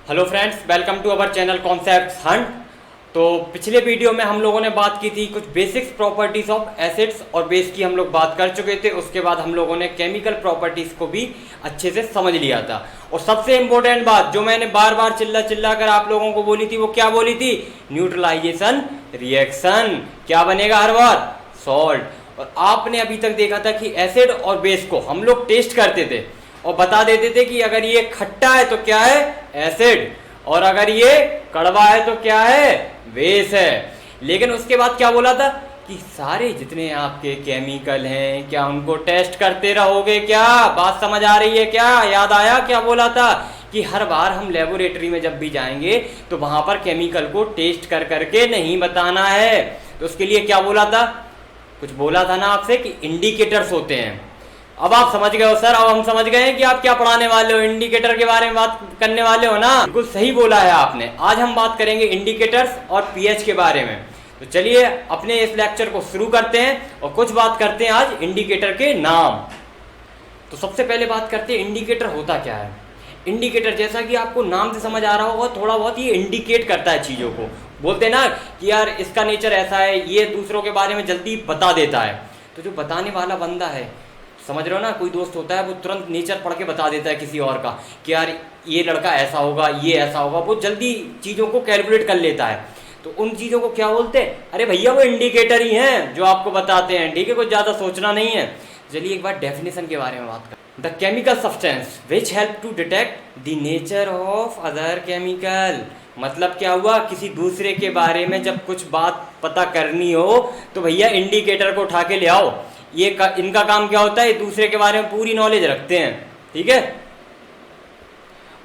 Hello friends, welcome to our channel concepts hunt. तो पिछले video में हम लोगों ने बात की थी कुछ बेसिक्स प्रॉपर्टीज ऑफ एसिड्स और बेस की हम लोग बात कर चुके थे। उसके बाद हम लोगों ने केमिकल प्रॉपर्टीज को भी अच्छे से समझ लिया था। और सबसे इंपॉर्टेंट बात जो मैंने बार बार चिल्ला कर आप लोगों को बोली थी, वो क्या बोली थी? Neutralisation reaction. क्या बनेगा हर बार? सॉल्ट। और आपने अभी तक देखा था कि एसिड और बेस को हम लोग टेस्ट करते थे और बता देते थे कि अगर ये खट्टा है तो क्या है? एसिड। और अगर ये कड़वा है तो क्या है? बेस है। लेकिन उसके बाद क्या बोला था कि सारे जितने आपके केमिकल हैं क्या उनको टेस्ट करते रहोगे? क्या बात समझ आ रही है? क्या याद आया क्या बोला था? कि हर बार हम लेबोरेटरी में जब भी जाएंगे तो वहां पर केमिकल को टेस्ट कर करके नहीं बताना है। तो उसके लिए क्या बोला था? कुछ बोला था ना आपसे कि इंडिकेटर्स होते हैं। अब आप समझ गए हो सर, अब हम समझ गए हैं कि आप क्या पढ़ाने वाले हो, इंडिकेटर के बारे में बात करने वाले हो ना। बिल्कुल सही बोला है आपने। आज हम बात करेंगे इंडिकेटर्स और पीएच के बारे में। तो चलिए अपने इस लेक्चर को शुरू करते हैं और कुछ बात करते हैं आज इंडिकेटर के नाम। तो सबसे पहले बात करते हैं इंडिकेटर होता क्या है। इंडिकेटर जैसा कि आपको नाम से समझ आ रहा होगा, थोड़ा बहुत ये इंडिकेट करता है चीज़ों को। बोलते हैं ना कि यार इसका नेचर ऐसा है, ये दूसरों के बारे में जल्दी बता देता है। तो जो बताने वाला बंदा है, समझ रहे हो ना, कोई दोस्त होता है वो तुरंत नेचर पढ़ के बता देता है किसी और का कि यार ये लड़का ऐसा होगा, ये ऐसा होगा। वो जल्दी चीज़ों को कैलकुलेट कर लेता है। तो उन चीज़ों को क्या बोलते हैं? अरे भैया वो इंडिकेटर ही हैं जो आपको बताते हैं। ठीक है, कुछ ज़्यादा सोचना नहीं है। चलिए एक बार डेफिनेशन के बारे में बात करें। The chemical substance which help to detect the nature of other chemical. मतलब क्या हुआ? किसी दूसरे के बारे में जब कुछ बात पता करनी हो तो भैया इंडिकेटर को उठा के ले आओ। इनका काम क्या होता है? दूसरे के बारे में पूरी नॉलेज रखते हैं। ठीक है।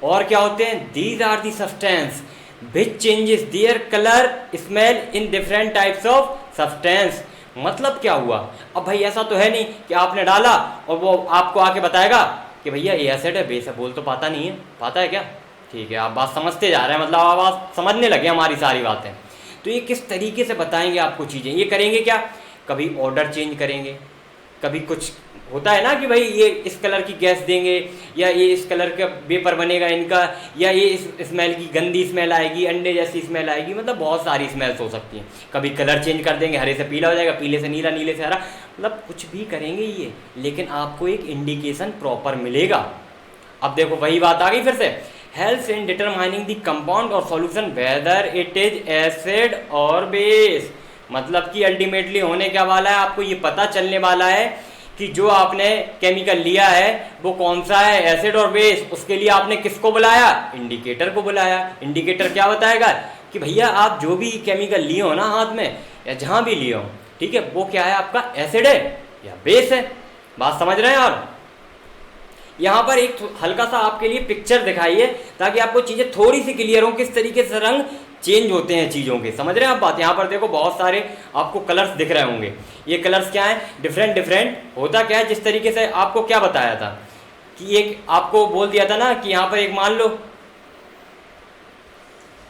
और क्या होते हैं? These are the substance which changes their colour smell in different types of substance. मतलब क्या हुआ? अब भाई ऐसा तो है नहीं कि आपने डाला और वो आपको आके बताएगा कि भैया ये एसिड है, बेस है। बोल तो पाता नहीं है। पाता है क्या? ठीक है, आप बात समझते जा रहे हैं, मतलब आप बात समझने लगे हमारी सारी बातें। तो ये किस तरीके से बताएंगे आपको चीज़ें? ये करेंगे क्या? कभी ऑर्डर चेंज करेंगे, कभी कुछ होता है ना कि भाई ये इस कलर की गैस देंगे, या ये इस कलर का वेपर बनेगा इनका, या ये इस स्मेल की गंदी स्मेल आएगी, अंडे जैसी स्मेल आएगी। मतलब बहुत सारी स्मेल्स हो सकती हैं। कभी कलर चेंज कर देंगे, हरे से पीला हो जाएगा, पीले से नीला, नीले से हरा। मतलब कुछ भी करेंगे ये, लेकिन आपको एक इंडिकेशन प्रॉपर मिलेगा। अब देखो वही बात आ गई फिर से। Helps in determining the compound और solution whether it is acid और बेस। मतलब कि अल्टीमेटली होने क्या वाला है, आपको ये पता चलने वाला है कि जो आपने केमिकल लिया है वो कौन सा है, एसिड और बेस। उसके लिए आपने किसको बुलाया? इंडिकेटर को बुलाया। इंडिकेटर क्या बताएगा कि भैया आप जो भी केमिकल लिए हो ना हाथ में या जहां भी लिए हो, ठीक है, वो क्या है आपका? एसिड है या बेस है। बात समझ रहे हैं? और यहाँ पर एक हल्का सा आपके लिए पिक्चर दिखाइए ताकि आपको चीजें थोड़ी सी क्लियर हो, किस तरीके से रंग चेंज होते हैं चीज़ों के। समझ रहे हैं आप बात? यहाँ पर देखो बहुत सारे आपको कलर्स दिख रहे होंगे। ये कलर्स क्या हैं? Different different. होता क्या है, जिस तरीके से आपको क्या बताया था कि एक आपको बोल दिया था ना कि यहाँ पर एक मान लो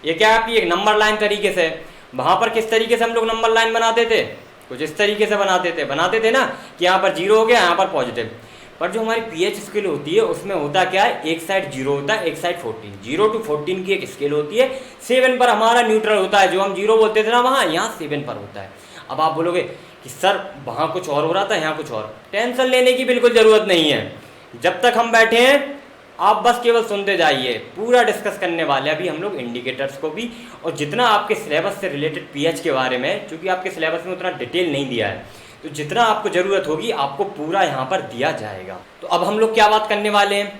ये क्या है आपकी एक नंबर लाइन तरीके से। वहाँ पर किस तरीके से हम लोग नंबर लाइन बनाते थे? कुछ इस तरीके से बनाते थे ना कि यहाँ पर 0 हो गया, यहाँ पर पॉजिटिव। पर जो हमारी पीएच स्केल होती है उसमें होता क्या है? एक साइड 0 होता है, एक साइड 14। 0 to 14 की एक स्केल होती है। 7 पर हमारा न्यूट्रल होता है। जो हम 0 बोलते थे ना वहाँ, यहाँ 7 पर होता है। अब आप बोलोगे कि सर वहाँ कुछ और हो रहा था, यहाँ कुछ और। टेंशन लेने की बिल्कुल ज़रूरत नहीं है। जब तक हम बैठे हैं आप बस केवल सुनते जाइए, पूरा डिस्कस करने वाले अभी हम लोग इंडिकेटर्स को भी। और जितना आपके सिलेबस से रिलेटेड पीएच के बारे में, चूँकि आपके सिलेबस में उतना डिटेल नहीं दिया है, तो जितना आपको ज़रूरत होगी आपको पूरा यहाँ पर दिया जाएगा। तो अब हम लोग क्या बात करने वाले हैं?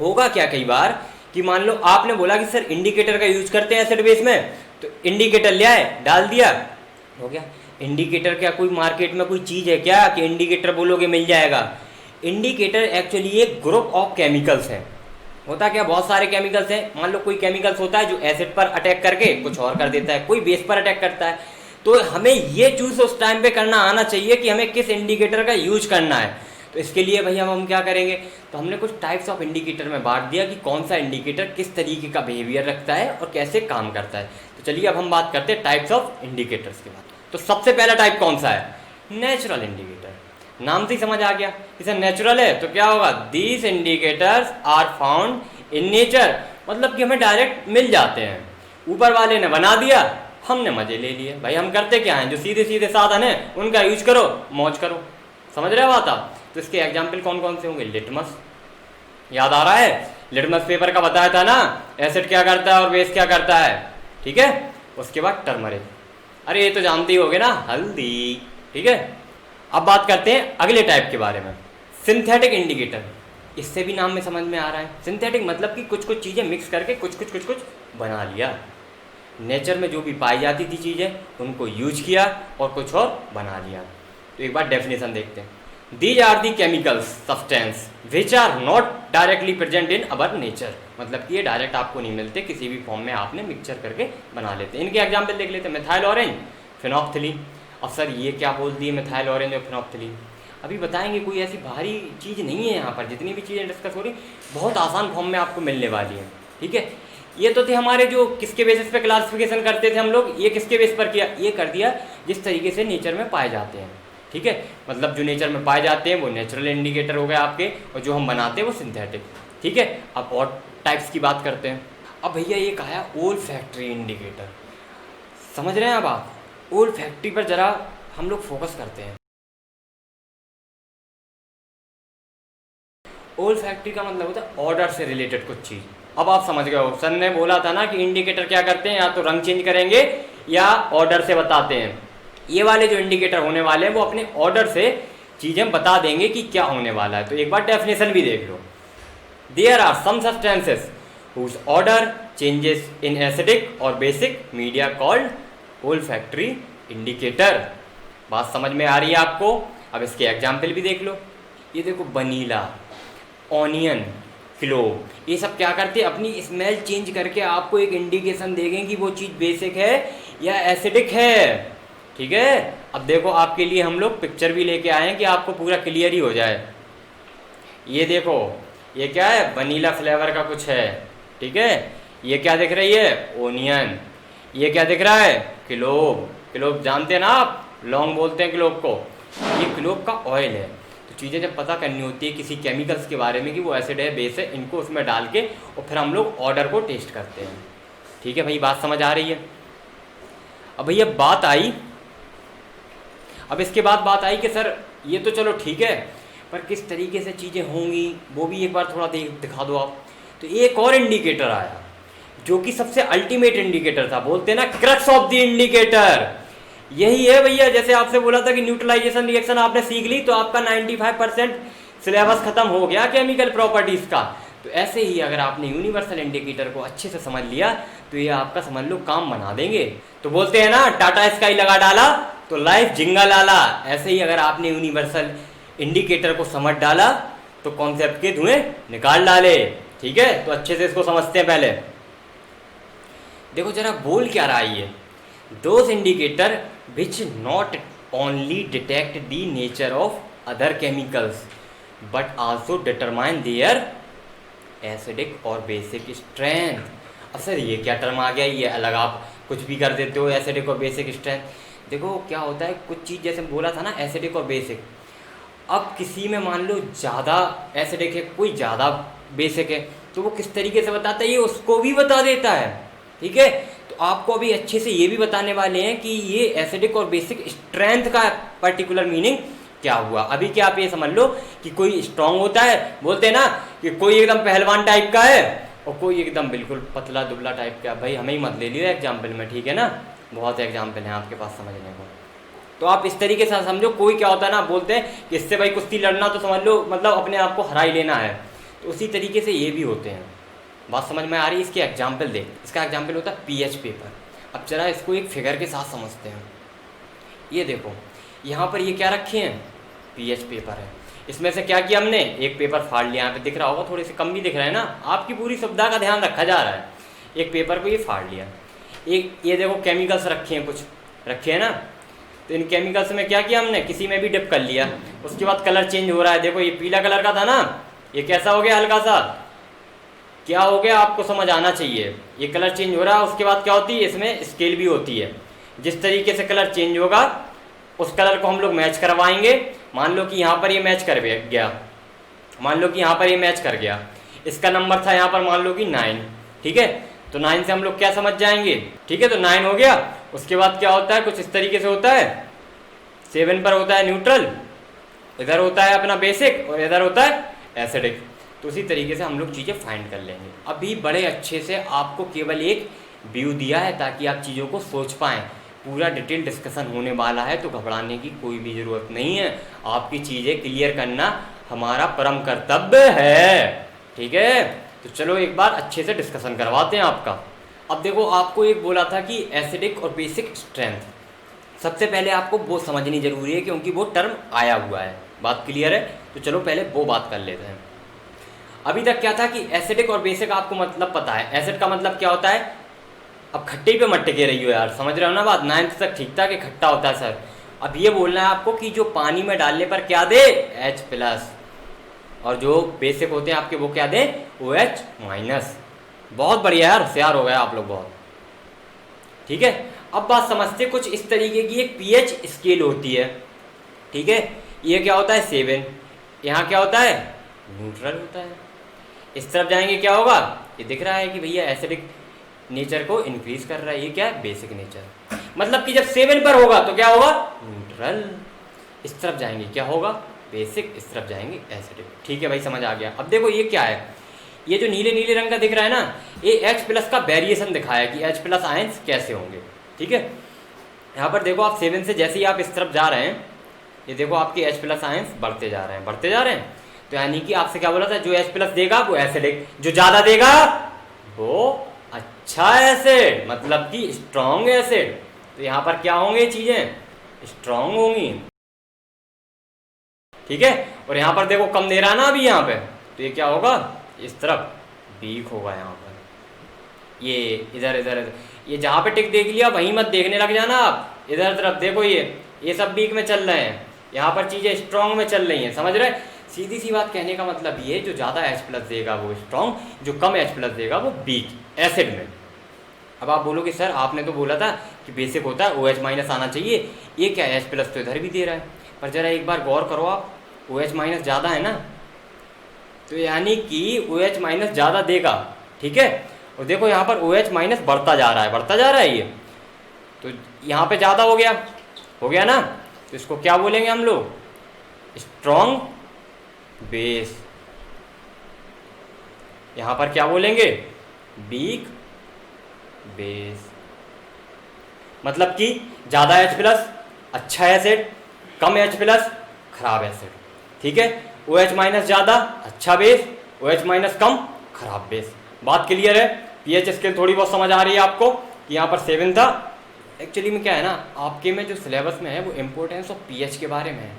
होगा क्या कई बार कि मान लो आपने बोला कि सर इंडिकेटर का यूज करते हैं एसिड बेस में, तो इंडिकेटर ले आए, डाल दिया, हो गया। इंडिकेटर क्या कोई मार्केट में कोई चीज़ है क्या कि इंडिकेटर बोलोगे मिल जाएगा? इंडिकेटर एक्चुअली एक ग्रुप ऑफ केमिकल्स है। होता क्या, बहुत सारे केमिकल्स हैं। मान लो कोई केमिकल्स होता है जो एसिड पर अटैक करके कुछ और कर देता है, कोई बेस पर अटैक करता है। तो हमें ये चूज उस टाइम पे करना आना चाहिए कि हमें किस इंडिकेटर का यूज करना है। तो इसके लिए भैया हम क्या करेंगे? तो हमने कुछ टाइप्स ऑफ इंडिकेटर में बांट दिया कि कौन सा इंडिकेटर किस तरीके का बिहेवियर रखता है और कैसे काम करता है। तो चलिए अब हम बात करते हैं टाइप्स ऑफ इंडिकेटर्स की बात। तो सबसे पहला टाइप कौन सा है? Natural indicator. नाम से ही समझ आ गया कि सर नेचुरल है तो क्या होगा? These indicators are found in nature मतलब कि हमें डायरेक्ट मिल जाते हैं। ऊपर वाले ने बना दिया, हमने मजे ले लिए। भाई हम करते क्या हैं, जो सीधे सीधे साधन है उनका यूज करो, मौज करो। समझ रहे हो बात आप? तो इसके एग्जाम्पल कौन कौन से होंगे? लिटमस, याद आ रहा है? लिटमस पेपर का बताया था ना, एसिड क्या करता है और बेस क्या करता है, ठीक है। उसके बाद टर्मरिक, अरे ये तो जानते ही होगे ना, हल्दी, ठीक है। अब बात करते हैं अगले टाइप के बारे में, सिंथेटिक इंडिकेटर। इससे भी नाम में समझ में आ रहा है, सिंथेटिक मतलब कि कुछ कुछ चीज़ें मिक्स करके कुछ बना लिया। नेचर में जो भी पाई जाती थी चीज़ें उनको यूज किया और कुछ और बना लिया। तो एक बार डेफिनेशन देखते हैं। These are the chemicals substance which are not directly present in our nature, मतलब कि ये डायरेक्ट आपको नहीं मिलते, किसी भी फॉर्म में आपने मिक्सचर करके बना लेते हैं। इनके एग्जाम्पल देख लेते हैं। Methyl orange, phenolphthalein. अब सर ये क्या बोल दिए, मिथाइल ऑरेंज और फिनोक्थिलीन? अभी बताएंगे, कोई ऐसी भारी चीज़ नहीं है यहाँ पर। जितनी भी चीज़ें डिस्कस हो रही बहुत आसान फॉर्म में आपको मिलने वाली हैं, ठीक है। ये तो थे हमारे जो किसके बेसिस पे क्लासिफिकेशन करते थे हम लोग, ये किसके बेस पर किया, ये कर दिया जिस तरीके से नेचर में पाए जाते हैं, ठीक है। मतलब जो नेचर में पाए जाते हैं वो नेचुरल इंडिकेटर हो गए आपके, और जो हम बनाते हैं वो सिंथेटिक, ठीक है। अब और टाइप्स की बात करते हैं। अब भैया एक आया ओल्फैक्टरी इंडिकेटर, समझ रहे हैं अब आप? ओल्फैक्टरी पर जरा हम लोग फोकस करते हैं। ओल्फैक्टरी का मतलब होता है ऑर्डर से रिलेटेड कुछ चीज़। अब आप समझ गए हो, सर ने बोला था ना कि इंडिकेटर क्या करते हैं, या तो रंग चेंज करेंगे या ऑर्डर से बताते हैं। ये वाले जो इंडिकेटर होने वाले हैं वो अपने ऑर्डर से चीज़ें बता देंगे कि क्या होने वाला है। तो एक बार डेफिनेशन भी देख लो। There are some substances whose odour changes in acidic और basic media called olfactory indicator. बात समझ में आ रही है आपको? अब इसके एग्जाम्पल भी देख लो। ये देखो, वनीला, ऑनियन, क्लोव, ये सब क्या करते हैं, अपनी स्मेल चेंज करके आपको एक इंडिकेशन देंगे कि वो चीज़ बेसिक है या एसिडिक है, ठीक है। अब देखो, आपके लिए हम लोग पिक्चर भी लेके आए हैं कि आपको पूरा क्लियर ही हो जाए। ये देखो, ये क्या है, वनीला फ्लेवर का कुछ है, ठीक है। ये क्या दिख रही है, ओनियन। ये क्या दिख रहा है, क्लोव। क्लोव जानते हैं ना आप, लौंग बोलते हैं क्लोव को। ये क्लोव का ऑयल है। चीज़ें जब पता करनी होती है किसी केमिकल्स के बारे में कि वो एसिड है, बेस है, इनको उसमें डाल के और फिर हम लोग ऑर्डर को टेस्ट करते हैं, ठीक है भाई। बात समझ आ रही है? अब भैया बात आई, अब इसके बाद बात आई कि सर ये तो चलो ठीक है, पर किस तरीके से चीज़ें होंगी वो भी एक बार थोड़ा दिखा दो आप। तो एक और इंडिकेटर आया जो कि सबसे अल्टीमेट इंडिकेटर था, बोलते हैं ना क्रक्स ऑफ द इंडिकेटर। यही है भैया, जैसे आपसे बोला था कि न्यूट्रलाइजेशन रिएक्शन आपने सीख ली तो आपका 95% सिलेबस खत्म हो गया केमिकल प्रॉपर्टीज का। तो ऐसे ही अगर आपने यूनिवर्सल इंडिकेटर को अच्छे से समझ लिया तो ये आपका समझ लो काम बना देंगे। तो बोलते हैं ना, टाटा स्काई लगा डाला तो लाइफ जिंगल आला। ऐसे ही अगर आपने यूनिवर्सल इंडिकेटर को समझ डाला तो कॉन्सेप्ट के धुएं निकाल डाले, ठीक है। तो अच्छे से इसको समझते हैं। पहले देखो जरा बोल क्या रहा है ये, those indicator which not only detect the nature of other chemicals but also determine their acidic और basic strength। अब सर ये क्या टर्म आ गया, ये अलग आप कुछ भी कर देते हो, एसिडिक और बेसिक स्ट्रेंथ। देखो क्या होता है, कुछ चीज़ जैसे बोला था ना एसिडिक और बेसिक, अब किसी में मान लो ज़्यादा एसिडिक है, कोई ज़्यादा बेसिक है, तो वो किस तरीके से बताता है ये उसको भी बता देता है, ठीक है। तो आपको अभी अच्छे से ये भी बताने वाले हैं कि ये एसिडिक और बेसिक स्ट्रेंथ का पर्टिकुलर मीनिंग क्या हुआ। अभी क्या आप ये समझ लो कि कोई स्ट्रांग होता है, बोलते हैं ना कि कोई एकदम पहलवान टाइप का है और कोई एकदम बिल्कुल पतला दुबला टाइप का। भाई हमें ही मत ले लियो एग्जाम्पल में, ठीक है ना, बहुत एग्जाम्पल हैं आपके पास समझने को। तो आप इस तरीके से समझो, कोई क्या होता है ना, बोलते हैं कि इससे भाई कुश्ती लड़ना तो समझ लो मतलब अपने आप को हरा ही लेना है, तो उसी तरीके से ये भी होते हैं। बात समझ में आ रही है? इसके एग्जाम्पल देख, इसका एग्जाम्पल होता है पीएच पेपर। अब जरा इसको एक फिगर के साथ समझते हैं। ये देखो यहाँ पर ये क्या रखे हैं, पीएच पेपर है। इसमें से क्या किया हमने, एक पेपर फाड़ लिया, यहाँ पे दिख रहा होगा, थोड़े से कम भी दिख रहा है ना, आपकी पूरी सुविधा का ध्यान रखा जा रहा है। एक पेपर को ये फाड़ लिया, एक ये देखो केमिकल्स रखे हैं, कुछ रखे हैं ना, तो इन केमिकल्स में क्या किया हमने, किसी में भी डिप कर लिया, उसके बाद कलर चेंज हो रहा है। देखो ये पीला कलर का था ना, ये कैसा हो गया, हल्का सा क्या हो गया, आपको समझ आना चाहिए। ये कलर चेंज हो रहा है, उसके बाद क्या होती है, इसमें स्केल भी होती है। जिस तरीके से कलर चेंज होगा उस कलर को हम लोग मैच करवाएंगे। मान लो कि यहाँ पर ये मैच कर गया, मान लो कि यहाँ पर ये मैच कर गया, इसका नंबर था यहाँ पर मान लो कि 9, ठीक है, तो 9 से हम लोग क्या समझ जाएंगे, ठीक है, तो 9 हो गया। उसके बाद क्या होता है, कुछ इस तरीके से होता है, 7 पर होता है न्यूट्रल, इधर होता है अपना बेसिक और इधर होता है एसिडिक। तो उसी तरीके से हम लोग चीज़ें फाइंड कर लेंगे। अभी बड़े अच्छे से आपको केवल एक व्यू दिया है ताकि आप चीज़ों को सोच पाएँ। पूरा डिटेल डिस्कशन होने वाला है, तो घबराने की कोई भी ज़रूरत नहीं है। आपकी चीज़ें क्लियर करना हमारा परम कर्तव्य है, ठीक है। तो चलो एक बार अच्छे से डिस्कशन करवाते हैं आपका। अब देखो, आपको एक बोला था कि एसिडिक और बेसिक स्ट्रेंथ। सबसे पहले आपको वो समझनी जरूरी है क्योंकि वो टर्म आया हुआ है। बात क्लियर है? तो चलो पहले वो बात कर लेते हैं। अभी तक क्या था कि एसिडिक और बेसिक आपको मतलब पता है। एसिड का मतलब क्या होता है, अब खट्टे पे मत टिके रही हो यार, समझ रहे हो ना बात। 9th तक ठीक था कि खट्टा होता है सर। अब ये बोलना है आपको कि जो पानी में डालने पर क्या दे, H+, और जो बेसिक होते हैं आपके वो क्या दे, OH-। बहुत बढ़िया यार, होशियार हो गया आप लोग बहुत, ठीक है। अब बात समझते, कुछ इस तरीके की एक pH स्केल होती है, ठीक है। ये क्या होता है 7, यहाँ क्या होता है न्यूट्रल होता है। इस तरफ जाएंगे क्या होगा, ये दिख रहा है कि भैया एसिडिक नेचर को इंक्रीज कर रहा है, ये क्या है बेसिक नेचर। मतलब कि जब 7 पर होगा तो क्या होगा न्यूट्रल, इस तरफ जाएंगे क्या होगा बेसिक, इस तरफ जाएंगे एसिडिक, ठीक है भाई, समझ आ गया। अब देखो ये क्या है, ये जो नीले नीले रंग का दिख रहा है ना, ये H+ का वेरिएशन दिखाया कि H+ आयंस कैसे होंगे, ठीक है। यहाँ पर देखो आप 7 से जैसे ही आप इस तरफ जा रहे हैं, ये देखो आपके H+ आयंस बढ़ते जा रहे हैं, बढ़ते जा रहे हैं। तो यानी कि आपसे क्या बोला था, जो H+ देगा वो एसिडिक, जो ज़्यादा देगा वो अच्छा एसिड, मतलब कि स्ट्रॉन्ग एसिड। तो यहाँ पर क्या होंगे चीज़ें, स्ट्रॉन्ग होंगी, ठीक है। और यहाँ पर देखो कम दे रहा ना अभी यहाँ पे, तो ये क्या होगा इस तरफ वीक होगा। यहाँ पर ये इधर इधर इधर, ये जहाँ पे टिक देख लिया वहीं मत देखने लग जाना आप, इधर तरफ देखो, ये सब वीक में चल रहे हैं, यहाँ पर चीज़ें स्ट्रॉन्ग में चल रही हैं, समझ रहे। सीधी सी बात कहने का मतलब ये, जो ज़्यादा H+ देगा वो स्ट्रॉन्ग, जो कम H+ देगा वो वीक एसिड में। अब आप बोलोगे सर आपने तो बोला था कि बेसिक होता है OH- आना चाहिए, ये क्या H+ तो इधर भी दे रहा है। पर ज़रा एक बार गौर करो आप, OH- ज़्यादा है ना, तो यानी कि OH- ज़्यादा देगा, ठीक है। और देखो यहाँ पर OH- बढ़ता जा रहा है, बढ़ता जा रहा है ये, तो यहाँ पे ज़्यादा हो गया ना, तो इसको क्या बोलेंगे हम लोग, स्ट्रॉन्ग बेस। यहाँ पर क्या बोलेंगे, वीक बेस। मतलब कि ज़्यादा H+ अच्छा एसिड, कम H+ खराब एसिड, ठीक है। OH- ज़्यादा अच्छा बेस, OH- कम खराब बेस। बात क्लियर है। pH स्केल थोड़ी बहुत समझ आ रही है आपको कि यहाँ पर 7 था। एक्चुअली में क्या है ना, आपके में जो सिलेबस में है वो इम्पोर्टेंस ऑफ pH के बारे में है।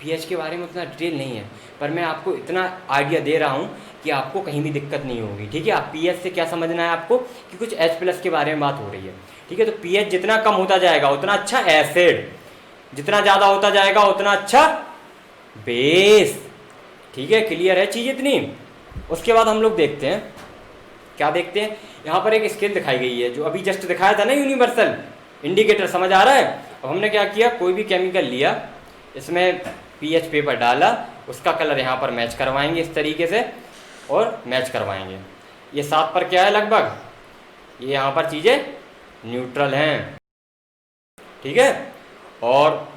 pH के बारे में उतना डिटेल नहीं है, पर मैं आपको इतना आइडिया दे रहा हूँ कि आपको कहीं भी दिक्कत नहीं होगी, ठीक है। आप pH से क्या समझना है आपको कि कुछ H+ के बारे में बात हो रही है, ठीक है। तो pH जितना कम होता जाएगा उतना अच्छा एसिड, जितना ज़्यादा होता जाएगा उतना अच्छा बेस, ठीक है। क्लियर है चीज़ इतनी। उसके बाद हम लोग देखते हैं, क्या देखते हैं, यहाँ पर एक स्केल दिखाई गई है जो अभी जस्ट दिखाया था ना, यूनिवर्सल इंडिकेटर, समझ आ रहा है। अब हमने क्या किया, कोई भी केमिकल लिया, इसमें pH पेपर डाला, उसका कलर यहाँ पर मैच करवाएंगे इस तरीके से, और मैच करवाएंगे। ये 7 पर क्या है लगभग, ये यहाँ पर चीज़ें न्यूट्रल हैं, ठीक है। और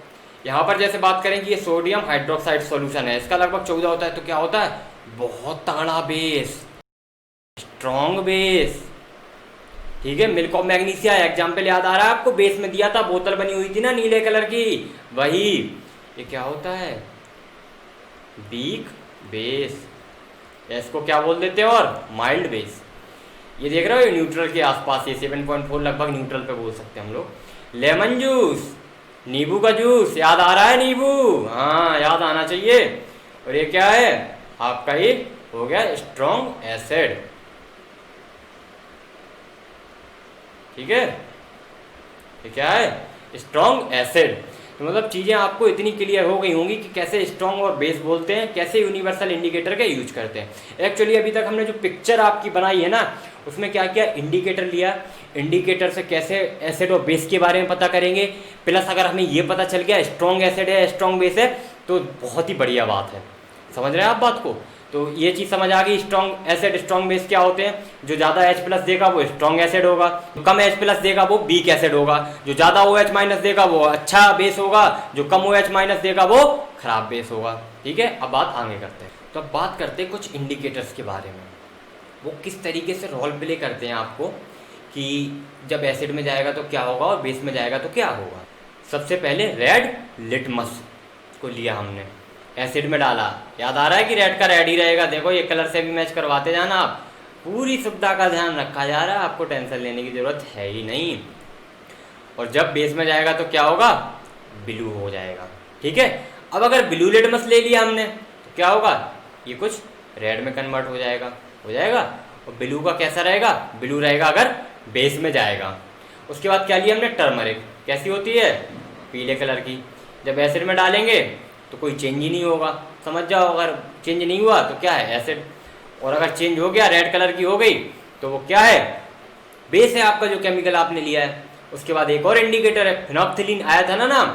यहाँ पर जैसे बात करें कि ये सोडियम हाइड्रोक्साइड सॉल्यूशन है, इसका लगभग 14 होता है, तो क्या होता है बहुत तगड़ा बेस, स्ट्रॉन्ग बेस, ठीक है। मिल्क ऑफ मैग्नीशिया एग्जाम्पल याद आ रहा है आपको, बेस में दिया था, बोतल बनी हुई थी ना नीले कलर की, वही। ये क्या होता है वीक बेस, इसको क्या बोल देते हैं, और माइल्ड बेस। ये देख रहे हो न्यूट्रल के आसपास, ये 7.4 लगभग न्यूट्रल पे बोल सकते हैं हम लोग। लेमन जूस, नींबू का जूस, याद आ रहा है नींबू, हाँ याद आना चाहिए। और ये क्या है आपका, ये हो गया स्ट्रॉन्ग एसिड, ठीक है। ये क्या है स्ट्रॉन्ग एसिड। तो मतलब चीज़ें आपको इतनी क्लियर हो गई होंगी कि कैसे स्ट्रॉन्ग और बेस बोलते हैं, कैसे यूनिवर्सल इंडिकेटर का यूज करते हैं। एक्चुअली अभी तक हमने जो पिक्चर आपकी बनाई है ना, उसमें क्या किया, इंडिकेटर लिया, इंडिकेटर से कैसे एसिड और बेस के बारे में पता करेंगे, प्लस अगर हमें ये पता चल गया स्ट्रॉन्ग एसिड है स्ट्रॉन्ग बेस है, तो बहुत ही बढ़िया बात है, समझ रहे हैं आप बात को। तो ये चीज़ समझ आ गई। स्ट्रॉन्ग एसिड स्ट्रॉन्ग बेस क्या होते हैं, जो ज़्यादा H प्लस देगा वो स्ट्रॉन्ग एसिड होगा, जो कम H प्लस देगा वो वीक एसिड होगा, जो ज़्यादा OH माइनस देगा वो अच्छा बेस होगा, जो कम OH माइनस देगा वो खराब बेस होगा। ठीक है, अब बात आगे करते हैं। तो अब बात करते हैं कुछ इंडिकेटर्स के बारे में, वो किस तरीके से रोल प्ले करते हैं आपको कि जब एसिड में जाएगा तो क्या होगा और बेस में जाएगा तो क्या होगा। सबसे पहले रेड लिटमस को लिया हमने, एसिड में डाला, याद आ रहा है कि रेड का रेड ही रहेगा। देखो ये कलर से भी मैच करवाते जाना, आप पूरी सुविधा का ध्यान रखा जा रहा है, आपको टेंशन लेने की ज़रूरत है ही नहीं। और जब बेस में जाएगा तो क्या होगा, ब्लू हो जाएगा। ठीक है, अब अगर ब्लू लिटमस ले लिया हमने तो क्या होगा, ये कुछ रेड में कन्वर्ट हो जाएगा और ब्लू का कैसा रहेगा, ब्लू रहेगा अगर बेस में जाएगा। उसके बाद क्या लिया हमने, टर्मरिक, कैसी होती है, पीले कलर की। जब एसिड में डालेंगे तो कोई चेंज ही नहीं होगा, समझ जाओ। अगर चेंज नहीं हुआ तो क्या है, एसिड। और अगर चेंज हो गया, रेड कलर की हो गई, तो वो क्या है, बेस है आपका जो केमिकल आपने लिया है। उसके बाद एक और इंडिकेटर है, फिनोप्थिलीन आया था ना नाम,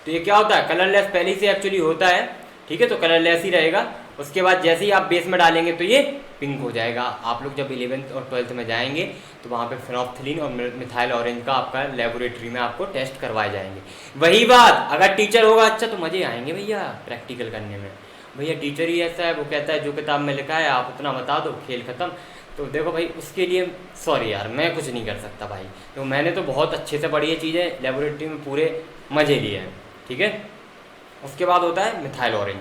तो ये क्या होता है, कलरलेस पहले से एक्चुअली होता है। ठीक है, तो कलरलेस ही रहेगा। उसके बाद जैसे ही आप बेस में डालेंगे तो ये पिंक हो जाएगा। आप लोग जब 11th और 12th में जाएंगे तो वहाँ पे फिनोप्थिलीन और मिथाइल ऑरेंज का आपका लेबोरेटरी में आपको टेस्ट करवाए जाएंगे। वही बात, अगर टीचर होगा अच्छा तो मज़े आएंगे भैया प्रैक्टिकल करने में। भैया टीचर ही ऐसा है, वो कहता है जो किताब में लिखा है आप उतना बता दो, खेल ख़त्म। तो देखो भाई, उसके लिए सॉरी यार, मैं कुछ नहीं कर सकता भाई। तो मैंने तो बहुत अच्छे से पढ़ी है चीज़ें, लेबोरेटरी में पूरे मज़े लिए हैं। ठीक है, उसके बाद होता है मिथाइल ऑरेंज।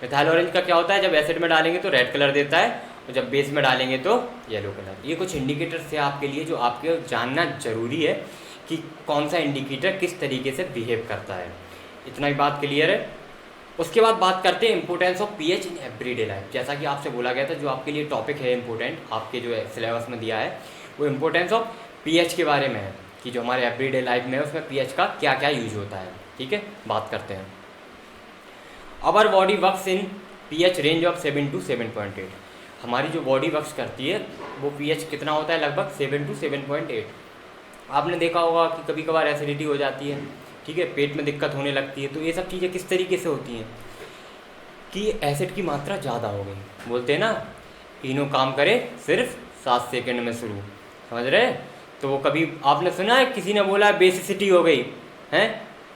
मिथाइल ऑरेंज का क्या होता है, जब एसिड में डालेंगे तो रेड कलर देता है और जब बेस में डालेंगे तो येलो कलर। ये कुछ इंडिकेटर्स है आपके लिए जो आपके जानना जरूरी है कि कौन सा इंडिकेटर किस तरीके से बिहेव करता है। इतना ही बात क्लियर है। उसके बाद बात करते हैं importance of pH in everyday life. जैसा कि आपसे बोला गया था, जो आपके लिए टॉपिक है इंपॉर्टेंट, आपके जो सिलेबस में दिया है, वो इंपॉर्टेंस ऑफ पीएच के बारे में है कि जो हमारे एवरीडे लाइफ में है उसमें पीएच का क्या क्या यूज होता है। ठीक है, बात करते हैं। Our body works in pH range of 7 to 7.8। हमारी जो बॉडी वर्क्स करती है वो पीएच कितना होता है, लगभग 7 to 7.8। आपने देखा होगा कि कभी कभार एसिडिटी हो जाती है, ठीक है, पेट में दिक्कत होने लगती है। तो ये सब चीज़ें किस तरीके से होती हैं कि एसिड की मात्रा ज़्यादा हो गई। बोलते हैं ना, तीनों काम करे सिर्फ 7 सेकंड में शुरू, समझ रहे। तो वो कभी आपने सुना है किसी ने बोला बेसिसिटी हो गई है,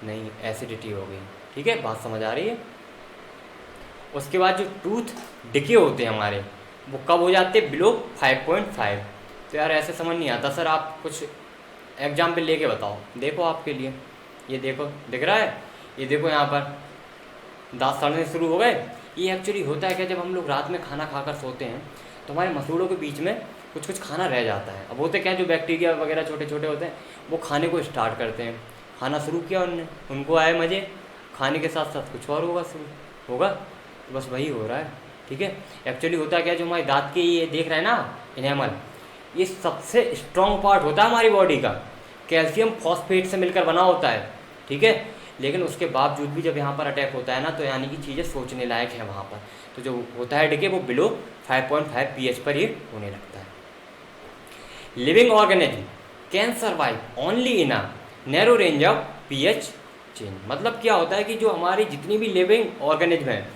नहीं, एसिडिटी हो गई। ठीक है, बात समझ आ रही है। उसके बाद जो टूथ डिके होते हैं हमारे, वो कब हो जाते हैं, बिलो 5.5। तो यार ऐसे समझ नहीं आता सर, आप कुछ एग्जाम्पल लेके बताओ। देखो आपके लिए, ये देखो दिख रहा है, ये देखो यहाँ पर दांत सड़ने शुरू हो गए। ये एक्चुअली होता है क्या, जब हम लोग रात में खाना खाकर सोते हैं तो हमारे मसूड़ों के बीच में कुछ कुछ खाना रह जाता है। अब होते क्या, जो बैक्टीरिया वगैरह छोटे छोटे होते हैं वो खाने को स्टार्ट करते हैं। खाना शुरू किया उनने, उनको आए मज़े, खाने के साथ साथ कुछ और होगा शुरू होगा, तो बस वही हो रहा है। ठीक है, एक्चुअली होता क्या, जो हमारे दांत के ये देख रहे हैं ना इनेमल, ये सबसे स्ट्रॉन्ग पार्ट होता है हमारी बॉडी का, कैल्शियम फॉस्फेट से मिलकर बना होता है। ठीक है, लेकिन उसके बावजूद भी जब यहाँ पर अटैक होता है ना, तो यानी कि चीज़ें सोचने लायक है वहाँ पर। तो जो होता है डिके, वो बिलो 5.5 pH पर ये होने लगता है। Living organism can survive only in a narrow range of pH change. मतलब क्या होता है कि जो हमारी जितनी भी लिविंग ऑर्गेनिज्म है,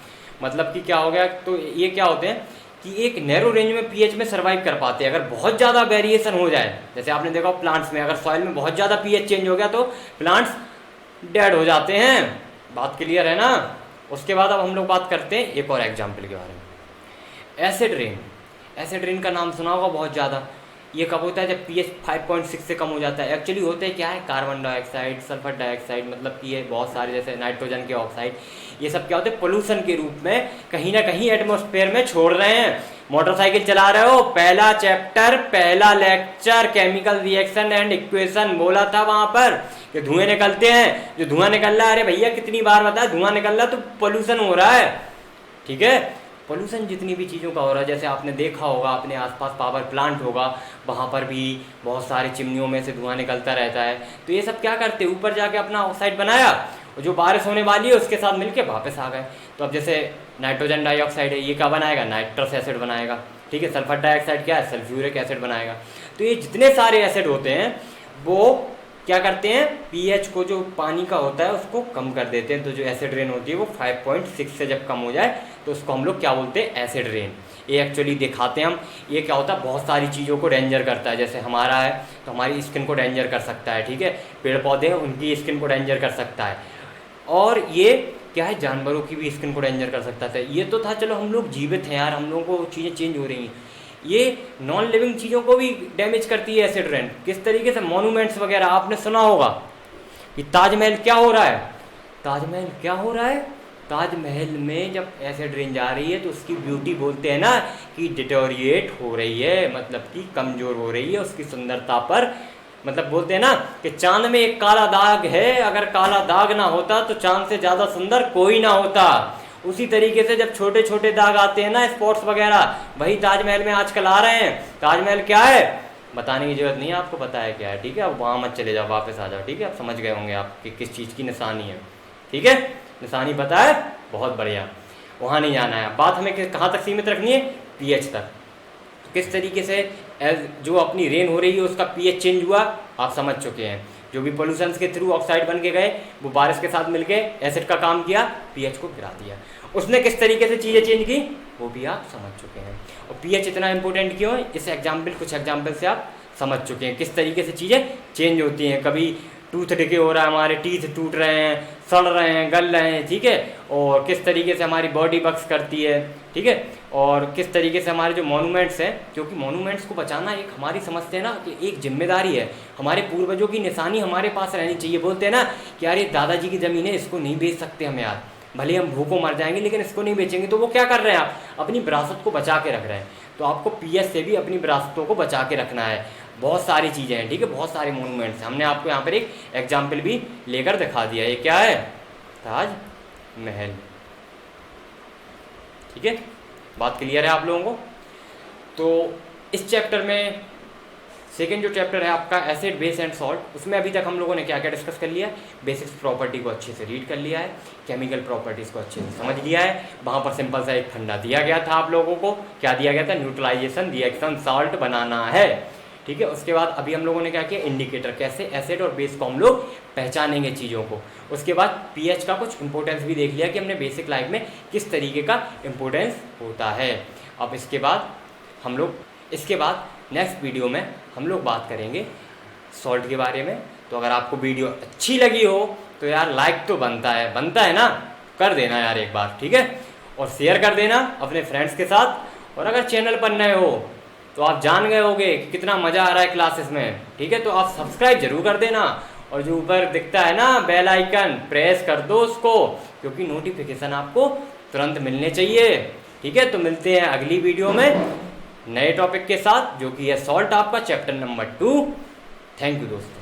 मतलब कि क्या हो गया, तो ये क्या होते हैं कि एक नैरो रेंज में पीएच में सर्वाइव कर पाते हैं। अगर बहुत ज़्यादा वेरिएशन हो जाए, जैसे आपने देखा प्लांट्स में, अगर सॉइल में बहुत ज़्यादा पीएच चेंज हो गया तो प्लांट्स डेड हो जाते हैं। बात क्लियर है ना। उसके बाद अब हम लोग बात करते हैं एक और एग्जाम्पल के बारे में, एसिड रेन। एसिड रेन का नाम सुना होगा बहुत ज़्यादा। ये कब होता है, जब पीएच 5.6 से कम हो जाता है। एक्चुअली होते हैं क्या है, कार्बन डाइऑक्साइड, सल्फर डाइऑक्साइड, मतलब कि ये बहुत सारे जैसे नाइट्रोजन के ऑक्साइड, ये सब क्या होते हैं, पोल्यूशन के रूप में कहीं ना कहीं एटमॉस्फेयर में छोड़ रहे हैं। मोटरसाइकिल चला रहे हो, पहला चैप्टर, पहला lecture chemical reaction and equation बोला था वहां पर कि धुएं निकलते हैं। जो धुआं निकल रहा है, अरे भैया कितनी बार बताया, धुआं निकल रहा है तो पोल्यूशन हो रहा है। ठीक है, पोल्यूशन जितनी भी चीज़ों का हो रहा है, जैसे आपने देखा होगा अपने आसपास पावर प्लांट होगा, वहाँ पर भी बहुत सारे चिमनियों में से धुआं निकलता रहता है। तो ये सब क्या करते हैं, ऊपर जाके अपना ऑक्साइड बनाया, और जो बारिश होने वाली है उसके साथ मिलके वापस आ गए। तो अब जैसे नाइट्रोजन डाइऑक्साइड है, ये क्या बनाएगा, नाइट्रस एसिड बनाएगा। ठीक है, सल्फर डाइऑक्साइड क्या है, सल्फ्यूरिक एसिड बनाएगा। तो ये जितने सारे एसिड होते हैं वो क्या करते हैं, पीएच को जो पानी का होता है उसको कम कर देते हैं। तो जो एसिड रेन होती है वो 5.6 से जब कम हो जाए तो उसको हम लोग क्या बोलते हैं, एसिड रेन। ये एक्चुअली दिखाते हैं हम, ये क्या होता है, बहुत सारी चीज़ों को डेंजर करता है। जैसे हमारा है तो हमारी स्किन को डेंजर कर सकता है, ठीक है, पेड़ पौधे हैं उनकी स्किन को डेंजर कर सकता है, और ये क्या है, जानवरों की भी स्किन को डेंजर कर सकता था। ये तो था चलो हम लोग जीवित हैं यार, हम लोगों को चीज़ें चेंज हो रही हैं, ये नॉन लिविंग चीज़ों को भी डैमेज करती है एसिड रेन। किस तरीके से, मॉन्यूमेंट्स वगैरह आपने सुना होगा कि ताजमहल क्या हो रहा है, ताजमहल क्या हो रहा है, ताजमहल में जब एसिड रेन जा रही है तो उसकी ब्यूटी बोलते हैं ना कि डिटोरिएट हो रही है, मतलब कि कमज़ोर हो रही है उसकी सुंदरता पर। मतलब बोलते हैं ना कि चांद में एक काला दाग है, अगर काला दाग ना होता तो चांद से ज़्यादा सुंदर कोई ना होता। उसी तरीके से जब छोटे छोटे दाग आते हैं ना, स्पॉट्स वगैरह, वही ताजमहल में आजकल आ रहे हैं। ताजमहल क्या है बताने की जरूरत नहीं है, आपको पता है क्या है, ठीक है, अब वहाँ मत चले जाओ, वापस आ जाओ, ठीक है, आप समझ गए होंगे आप कि किस चीज़ की निशानी है, ठीक है, निशानी पता है, बहुत बढ़िया, वहाँ नहीं जाना है। बात हमें कहाँ तक सीमित रखनी है, पीएच तक। किस तरीके से जो अपनी रेन हो रही है उसका पीएच चेंज हुआ आप समझ चुके हैं। जो भी पोल्यूशंस के थ्रू ऑक्साइड बन के गए वो बारिश के साथ मिलके एसिड का काम किया, पीएच को गिरा दिया। उसने किस तरीके से चीज़ें चेंज की वो भी आप समझ चुके हैं। और पीएच इतना इंपॉर्टेंट क्यों है, इस कुछ एग्जाम्पल से आप समझ चुके हैं किस तरीके से चीज़ें चेंज होती हैं। कभी टूथ डिके हो रहा है, हमारे टीथ टूट रहे हैं, सड़ रहे हैं, गल रहे हैं, ठीक है, और किस तरीके से हमारी बॉडी बक्स करती है, ठीक है, और किस तरीके से हमारे जो मॉन्यूमेंट्स हैं, क्योंकि मॉन्यूमेंट्स को बचाना एक हमारी समझते हैं ना कि एक जिम्मेदारी है, हमारे पूर्वजों की निशानी हमारे पास रहनी चाहिए। बोलते हैं ना कि यार ये दादाजी की ज़मीन है, इसको नहीं बेच सकते हम यार, भले हम भूखों मर जाएंगे लेकिन इसको नहीं बेचेंगे। तो वो क्या कर रहे हैं, आप अपनी विरासत को बचा के रख रहे हैं। तो आपको पीएच से भी अपनी विरासतों को बचा के रखना है। बहुत सारी चीज़ें हैं, ठीक है, बहुत सारे मॉन्यूमेंट्स। हमने आपको यहाँ पर एक एग्जाम्पल भी लेकर दिखा दिया। ये क्या है, ताजमहल, ठीक है, बात क्लियर है आप लोगों को। तो इस चैप्टर में सेकेंड जो चैप्टर है आपका एसिड, बेस एंड सॉल्ट, उसमें अभी तक हम लोगों ने क्या क्या डिस्कस कर लिया है, बेसिक्स प्रॉपर्टी को अच्छे से रीड कर लिया है, केमिकल प्रॉपर्टीज़ को अच्छे से समझ लिया है। वहाँ पर सिंपल सा एक फंडा दिया गया था आप लोगों को, क्या दिया गया था, न्यूट्रलाइजेशन रिएक्शन सॉल्ट बनाना है, ठीक है। उसके बाद अभी हम लोगों ने क्या किया, इंडिकेटर, कैसे एसिड और बेस को हम लोग पहचानेंगे चीज़ों को। उसके बाद पीएच का कुछ इंपॉर्टेंस भी देख लिया कि हमने बेसिक लाइफ में किस तरीके का इंपॉर्टेंस होता है। अब इसके बाद नेक्स्ट वीडियो में हम लोग बात करेंगे सॉल्ट के बारे में। तो अगर आपको वीडियो अच्छी लगी हो तो यार लाइक तो बनता है ना, कर देना यार एक बार, ठीक है, और शेयर कर देना अपने फ्रेंड्स के साथ। और अगर चैनल पर नए हो तो आप जान गए होंगे कि कितना मज़ा आ रहा है क्लासेस में, ठीक है, तो आप सब्सक्राइब जरूर कर देना। और जो ऊपर दिखता है ना बेल आइकन, प्रेस कर दो उसको, क्योंकि नोटिफिकेशन आपको तुरंत मिलने चाहिए, ठीक है। तो मिलते हैं अगली वीडियो में नए टॉपिक के साथ, जो कि है सॉल्ट, आपका चैप्टर नंबर 2। थैंक यू दोस्तों।